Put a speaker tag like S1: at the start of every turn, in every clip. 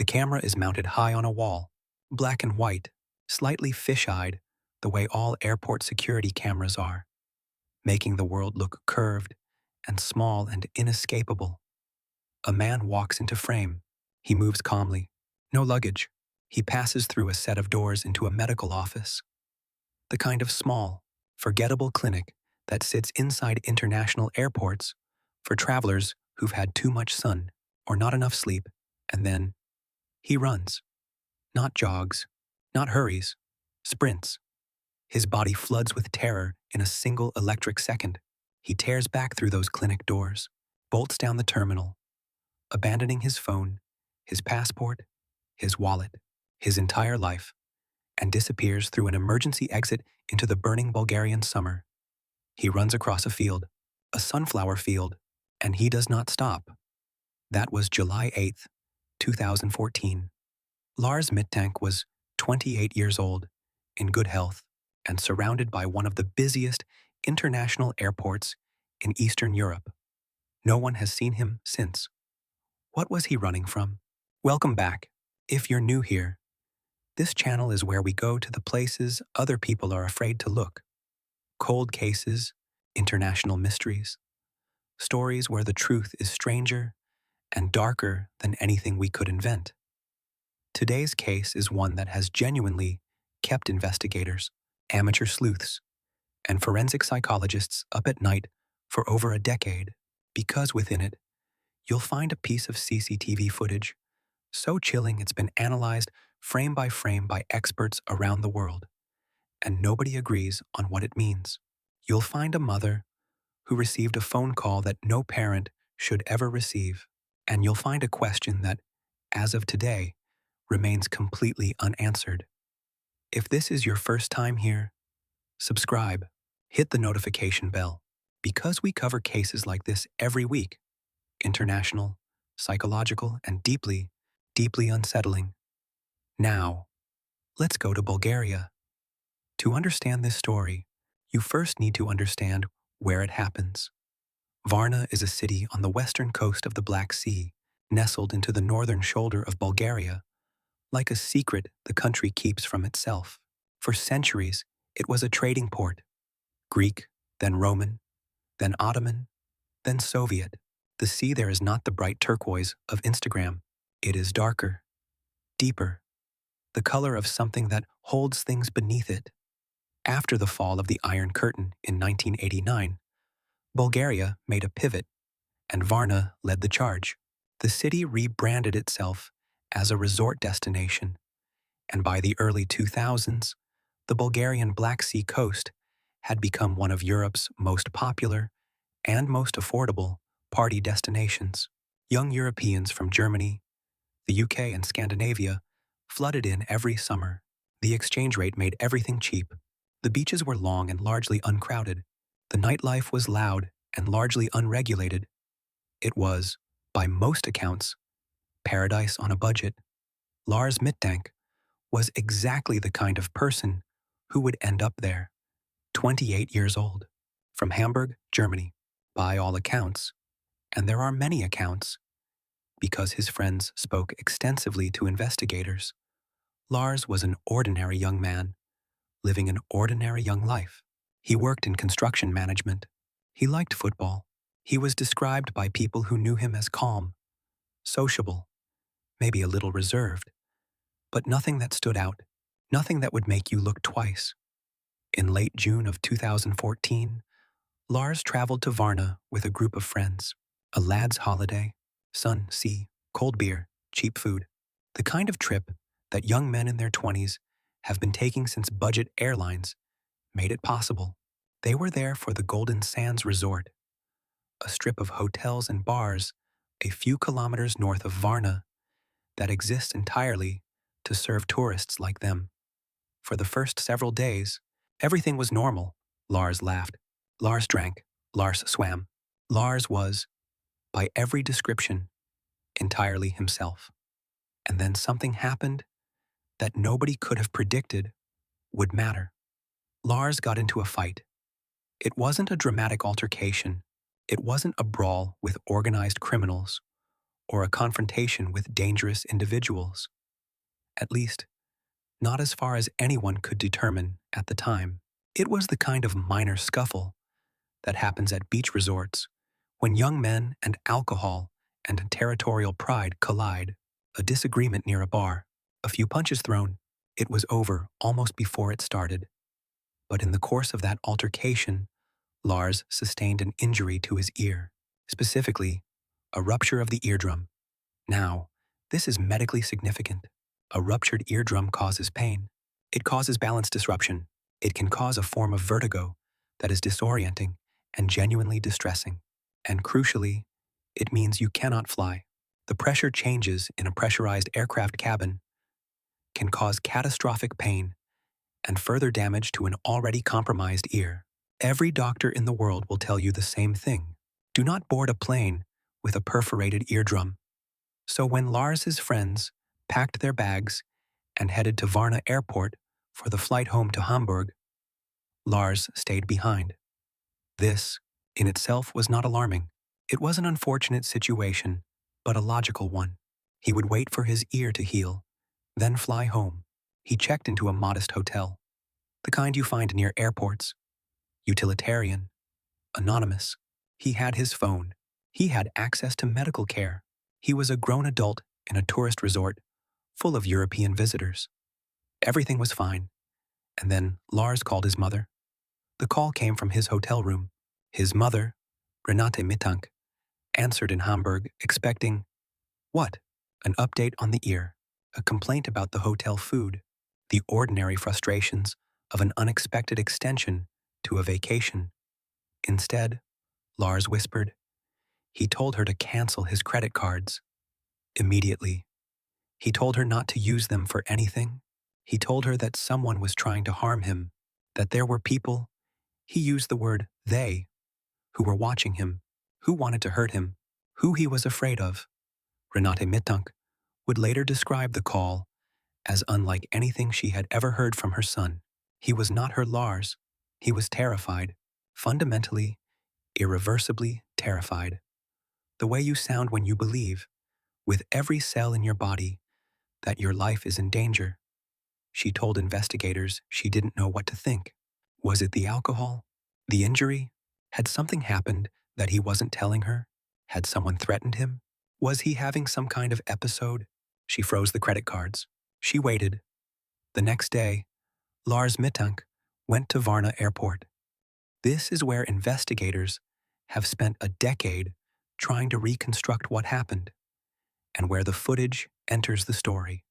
S1: The camera is mounted high on a wall, black and white, slightly fish-eyed, the way all airport security cameras are, making the world look curved and small and inescapable. A man walks into frame. He moves calmly. No luggage. He passes through a set of doors into a medical office. The kind of small, forgettable clinic that sits inside international airports for travelers who've had too much sun or not enough sleep, and then he runs. Not jogs, not hurries, sprints. His body floods with terror in a single electric second. He tears back through those clinic doors, bolts down the terminal, abandoning his phone, his passport, his wallet, his entire life, and disappears through an emergency exit into the burning Bulgarian summer. He runs across a field, a sunflower field, and he does not stop. That was July 8th, 2014. Lars Mittank was 28 years old, in good health, and surrounded by one of the busiest international airports in Eastern Europe. No one has seen him since. What was he running from? Welcome back. If you're new here, this channel is where we go to the places other people are afraid to look. Cold cases, international mysteries, stories where the truth is stranger and darker than anything we could invent. Today's case is one that has genuinely kept investigators, amateur sleuths, and forensic psychologists up at night for over a decade, because within it, you'll find a piece of CCTV footage so chilling it's been analyzed frame by experts around the world, and nobody agrees on what it means. You'll find a mother who received a phone call that no parent should ever receive, and you'll find a question that, as of today, remains completely unanswered. If this is your first time here, subscribe, hit the notification bell, because we cover cases like this every week. International, psychological, and deeply, deeply unsettling. Now, let's go to Bulgaria. To understand this story, you first need to understand where it happens. Varna is a city on the western coast of the Black Sea, nestled into the northern shoulder of Bulgaria, like a secret the country keeps from itself. For centuries, it was a trading port. Greek, then Roman, then Ottoman, then Soviet. The sea there is not the bright turquoise of Instagram. It is darker, deeper, the color of something that holds things beneath it. After the fall of the Iron Curtain in 1989, Bulgaria made a pivot, and Varna led the charge. The city rebranded itself as a resort destination, and by the early 2000s, the Bulgarian Black Sea coast had become one of Europe's most popular and most affordable party destinations. Young Europeans from Germany, the UK, and Scandinavia flooded in every summer. The exchange rate made everything cheap. The beaches were long and largely uncrowded. The nightlife was loud and largely unregulated. It was, by most accounts, paradise on a budget. Lars Mittank was exactly the kind of person who would end up there, 28 years old, from Hamburg, Germany, by all accounts, and there are many accounts, because his friends spoke extensively to investigators. Lars was an ordinary young man, living an ordinary young life. He worked in construction management. He liked football. He was described by people who knew him as calm, sociable, maybe a little reserved, but nothing that stood out, nothing that would make you look twice. In late June of 2014, Lars traveled to Varna with a group of friends. A lad's holiday, sun, sea, cold beer, cheap food. The kind of trip that young men in their 20s have been taking since budget airlines made it possible. They were there for the Golden Sands Resort, a strip of hotels and bars a few kilometers north of Varna that exists entirely to serve tourists like them. For the first several days, everything was normal. Lars laughed. Lars drank. Lars swam. Lars was, by every description, entirely himself. And then something happened that nobody could have predicted would matter. Lars got into a fight. It wasn't a dramatic altercation. It wasn't a brawl with organized criminals or a confrontation with dangerous individuals. At least, not as far as anyone could determine at the time. It was the kind of minor scuffle that happens at beach resorts when young men and alcohol and territorial pride collide. A disagreement near a bar, a few punches thrown, it was over almost before it started. But in the course of that altercation, Lars sustained an injury to his ear, specifically, a rupture of the eardrum. Now, this is medically significant. A ruptured eardrum causes pain. It causes balance disruption. It can cause a form of vertigo that is disorienting and genuinely distressing. And crucially, it means you cannot fly. The pressure changes in a pressurized aircraft cabin can cause catastrophic pain and further damage to an already compromised ear. Every doctor in the world will tell you the same thing. Do not board a plane with a perforated eardrum. So when Lars's friends packed their bags and headed to Varna Airport for the flight home to Hamburg, Lars stayed behind. This, in itself, was not alarming. It was an unfortunate situation, but a logical one. He would wait for his ear to heal, then fly home. He checked into a modest hotel, the kind you find near airports. Utilitarian, anonymous. He had his phone. He had access to medical care. He was a grown adult in a tourist resort full of European visitors. Everything was fine. And then Lars called his mother. The call came from his hotel room. His mother, Renate Mittank, answered in Hamburg, expecting, what? An update on the ear, a complaint about the hotel food, the ordinary frustrations of an unexpected extension to a vacation. Instead, Lars whispered, he told her to cancel his credit cards. Immediately. He told her not to use them for anything. He told her that someone was trying to harm him, that there were people, he used the word they, who were watching him, who wanted to hurt him, who he was afraid of. Renate Mittank would later describe the call as unlike anything she had ever heard from her son. He was not her Lars. He was terrified, fundamentally, irreversibly terrified. The way you sound when you believe, with every cell in your body, that your life is in danger. She told investigators she didn't know what to think. Was it the alcohol? The injury? Had something happened that he wasn't telling her? Had someone threatened him? Was he having some kind of episode? She froze the credit cards. She waited. The next day, Lars Mittank went to Varna Airport. This is where investigators have spent a decade trying to reconstruct what happened, and where the footage enters the story.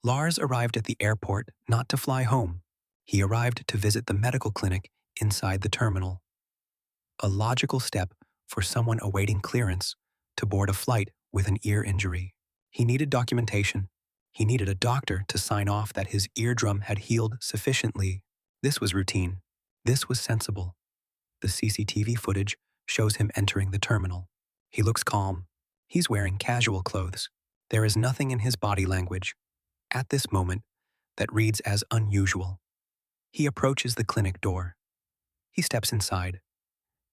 S1: Lars arrived at the airport not to fly home. He arrived to visit the medical clinic inside the terminal. A logical step for someone awaiting clearance to board a flight with an ear injury. He needed documentation. He needed a doctor to sign off that his eardrum had healed sufficiently. This was routine. This was sensible. The CCTV footage shows him entering the terminal. He looks calm. He's wearing casual clothes. There is nothing in his body language, at this moment, that reads as unusual. He approaches the clinic door. He steps inside.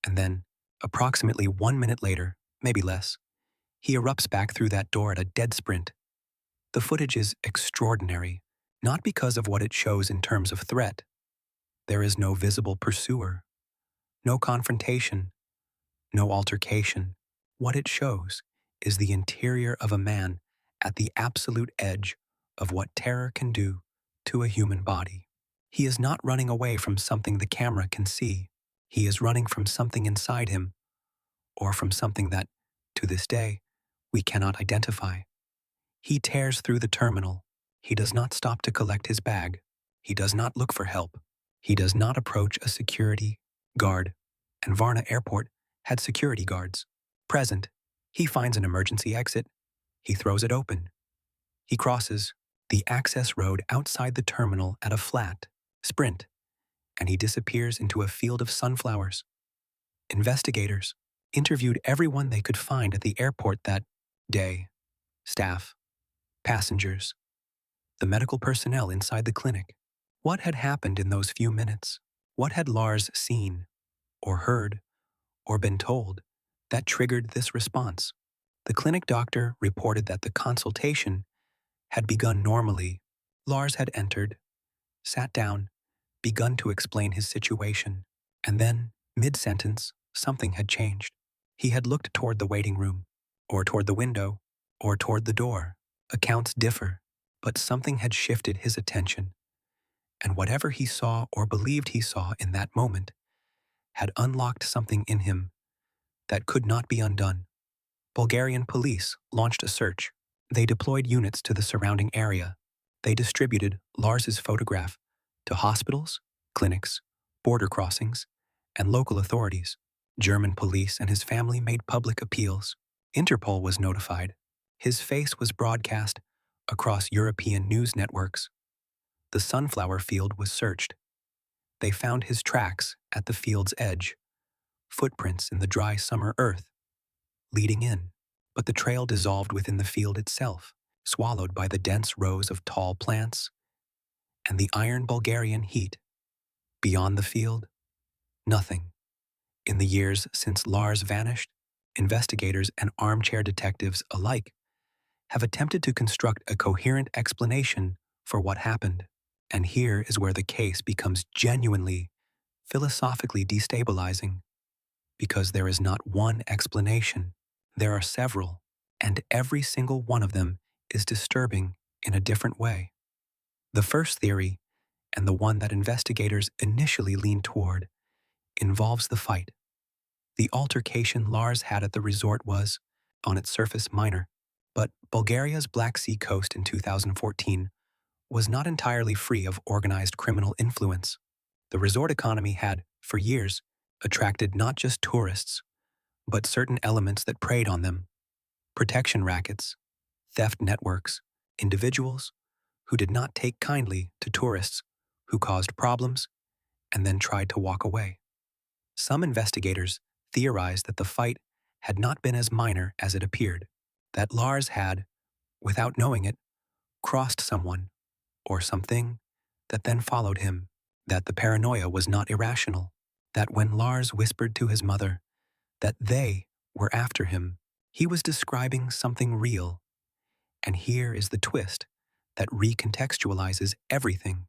S1: And then, approximately 1 minute later, maybe less, he erupts back through that door at a dead sprint. The footage is extraordinary, not because of what it shows in terms of threat. There is no visible pursuer, no confrontation, no altercation. What it shows is the interior of a man at the absolute edge of what terror can do to a human body. He is not running away from something the camera can see. He is running from something inside him, or from something that, to this day, we cannot identify. He tears through the terminal. He does not stop to collect his bag. He does not look for help. He does not approach a security guard, and Varna Airport had security guards present. He finds an emergency exit. He throws it open. He crosses the access road outside the terminal at a flat sprint, and he disappears into a field of sunflowers. Investigators interviewed everyone they could find at the airport that day: staff, passengers, the medical personnel inside the clinic. What had happened in those few minutes? What had Lars seen, or heard, or been told that triggered this response? The clinic doctor reported that the consultation had begun normally. Lars had entered, sat down, begun to explain his situation, and then, mid-sentence, something had changed. He had looked toward the waiting room, or toward the window, or toward the door. Accounts differ, but something had shifted his attention, and whatever he saw or believed he saw in that moment had unlocked something in him that could not be undone. Bulgarian police launched a search. They deployed units to the surrounding area. They distributed Lars's photograph to hospitals, clinics, border crossings, and local authorities. German police and his family made public appeals. Interpol was notified. His face was broadcast across European news networks. The sunflower field was searched. They found his tracks at the field's edge, footprints in the dry summer earth, leading in. But the trail dissolved within the field itself, swallowed by the dense rows of tall plants and the iron Bulgarian heat. Beyond the field, nothing. In the years since Lars vanished, investigators and armchair detectives alike have attempted to construct a coherent explanation for what happened. And here is where the case becomes genuinely, philosophically destabilizing, because there is not one explanation. There are several, and every single one of them is disturbing in a different way. The first theory, and the one that investigators initially leaned toward, involves the fight. The altercation Lars had at the resort was, on its surface, minor, but Bulgaria's Black Sea coast in 2014 was not entirely free of organized criminal influence. The resort economy had, for years, attracted not just tourists, but certain elements that preyed on them: protection rackets, theft networks, individuals who did not take kindly to tourists who caused problems and then tried to walk away. Some investigators theorized that the fight had not been as minor as it appeared, that Lars had, without knowing it, crossed someone or something that then followed him, that the paranoia was not irrational, that when Lars whispered to his mother that they were after him, he was describing something real. And here is the twist that recontextualizes everything.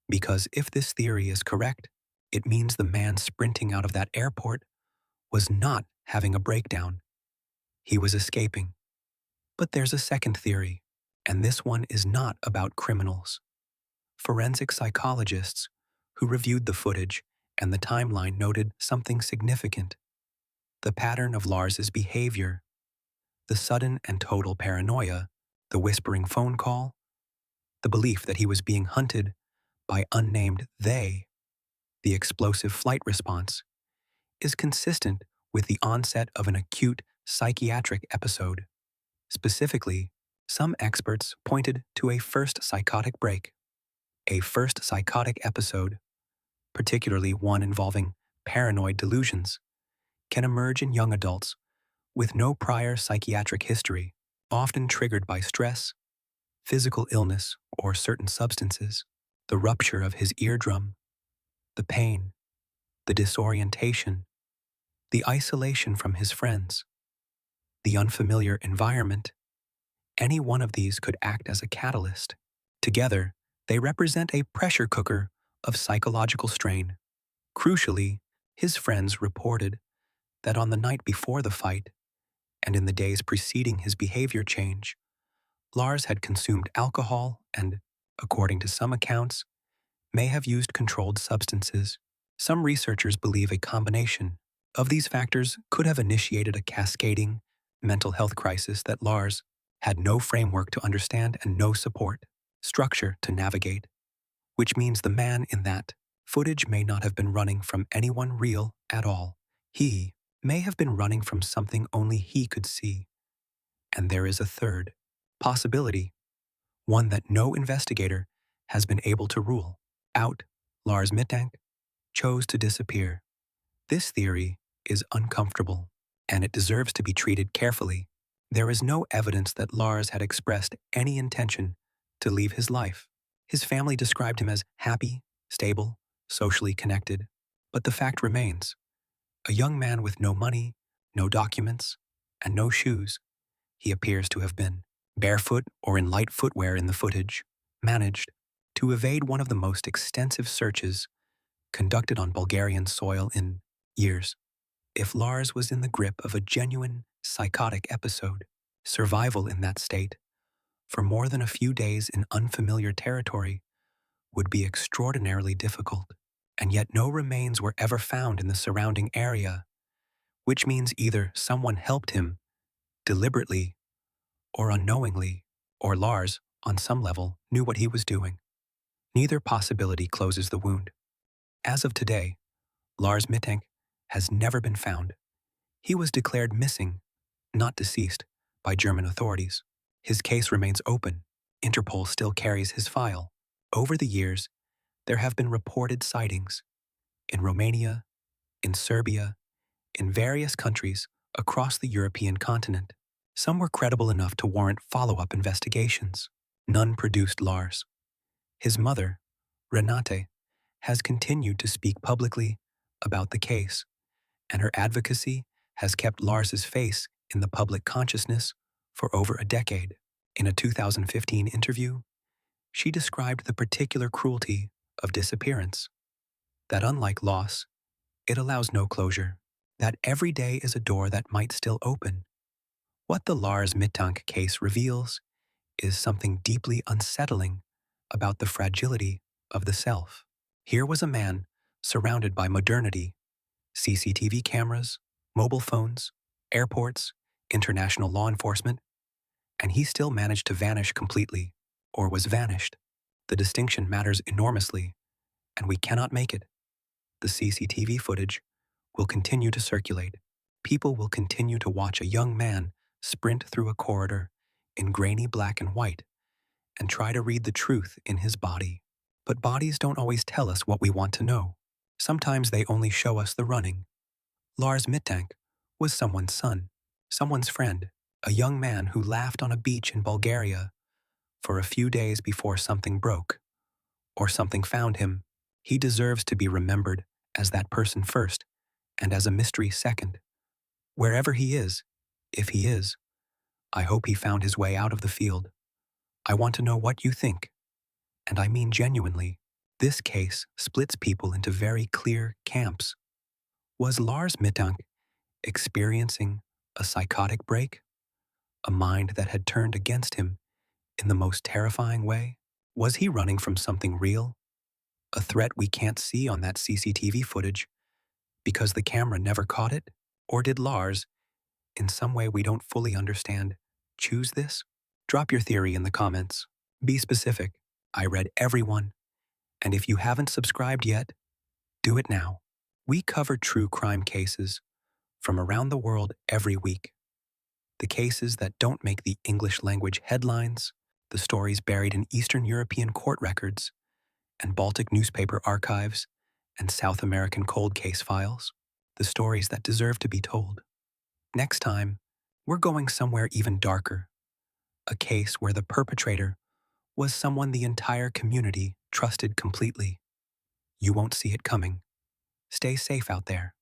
S1: Because if this theory is correct, it means the man sprinting out of that airport was not having a breakdown. He was escaping. But there's a second theory, and this one is not about criminals. Forensic psychologists who reviewed the footage and the timeline noted something significant: the pattern of Lars's behavior, the sudden and total paranoia, the whispering phone call, the belief that he was being hunted by unnamed they, the explosive flight response, is consistent with the onset of an acute psychiatric episode. Specifically, some experts pointed to a first psychotic break. A first psychotic episode, particularly one involving paranoid delusions, can emerge in young adults with no prior psychiatric history, often triggered by stress, physical illness, or certain substances. The rupture of his eardrum, the pain, the disorientation, the isolation from his friends, the unfamiliar environment, any one of these could act as a catalyst. Together, they represent a pressure cooker of psychological strain. Crucially, his friends reported that on the night before the fight, and in the days preceding his behavior change, Lars had consumed alcohol and, according to some accounts, may have used controlled substances. Some researchers believe a combination of these factors could have initiated a cascading mental health crisis that Lars had no framework to understand and no support structure to navigate, which means the man in that footage may not have been running from anyone real at all. He may have been running from something only he could see. And there is a third possibility, one that no investigator has been able to rule out. Lars Mittank chose to disappear. This theory is uncomfortable, and it deserves to be treated carefully. There is no evidence that Lars had expressed any intention to leave his life. His family described him as happy, stable, socially connected. But the fact remains: a young man with no money, no documents, and no shoes He appears to have been barefoot or in light footwear in the footage, managed to evade one of the most extensive searches conducted on Bulgarian soil in years. If Lars was in the grip of a genuine psychotic episode, survival in that state for more than a few days in unfamiliar territory would be extraordinarily difficult, and yet no remains were ever found in the surrounding area, which means either someone helped him deliberately or unknowingly, or Lars, on some level, knew what he was doing. Neither possibility closes the wound. As of today, Lars Mittank has never been found. He was declared missing, not deceased, by German authorities. His case remains open. Interpol still carries his file. Over the years, there have been reported sightings in Romania, in Serbia, in various countries across the European continent. Some were credible enough to warrant follow-up investigations. None produced Lars. His mother, Renate, has continued to speak publicly about the case, and her advocacy has kept Lars's face in the public consciousness for over a decade. In a 2015 interview, she described the particular cruelty of disappearance, that unlike loss, it allows no closure, that every day is a door that might still open. What the Lars Mittank case reveals is something deeply unsettling about the fragility of the self. Here was a man surrounded by modernity, CCTV cameras, mobile phones, airports, international law enforcement, and he still managed to vanish completely, or was vanished. The distinction matters enormously, and we cannot make it. The CCTV footage will continue to circulate. People will continue to watch a young man sprint through a corridor in grainy black and white and try to read the truth in his body. But bodies don't always tell us what we want to know. Sometimes they only show us the running. Lars Mittank was someone's son, someone's friend, a young man who laughed on a beach in Bulgaria for a few days before something broke, or something found him. He deserves to be remembered as that person first, and as a mystery second. Wherever he is, if he is, I hope he found his way out of the field. I want to know what you think. And I mean genuinely, this case splits people into very clear camps. Was Lars Mittank experiencing a psychotic break? A mind that had turned against him in the most terrifying way? Was he running from something real? A threat we can't see on that CCTV footage because the camera never caught it? Or did Lars, in some way we don't fully understand, choose this? Drop your theory in the comments. Be specific. I read every one. And if you haven't subscribed yet, do it now. We cover true crime cases from around the world every week. The cases that don't make the English language headlines, the stories buried in Eastern European court records and Baltic newspaper archives and South American cold case files, the stories that deserve to be told. Next time, we're going somewhere even darker, a case where the perpetrator was someone the entire community trusted completely. You won't see it coming. Stay safe out there.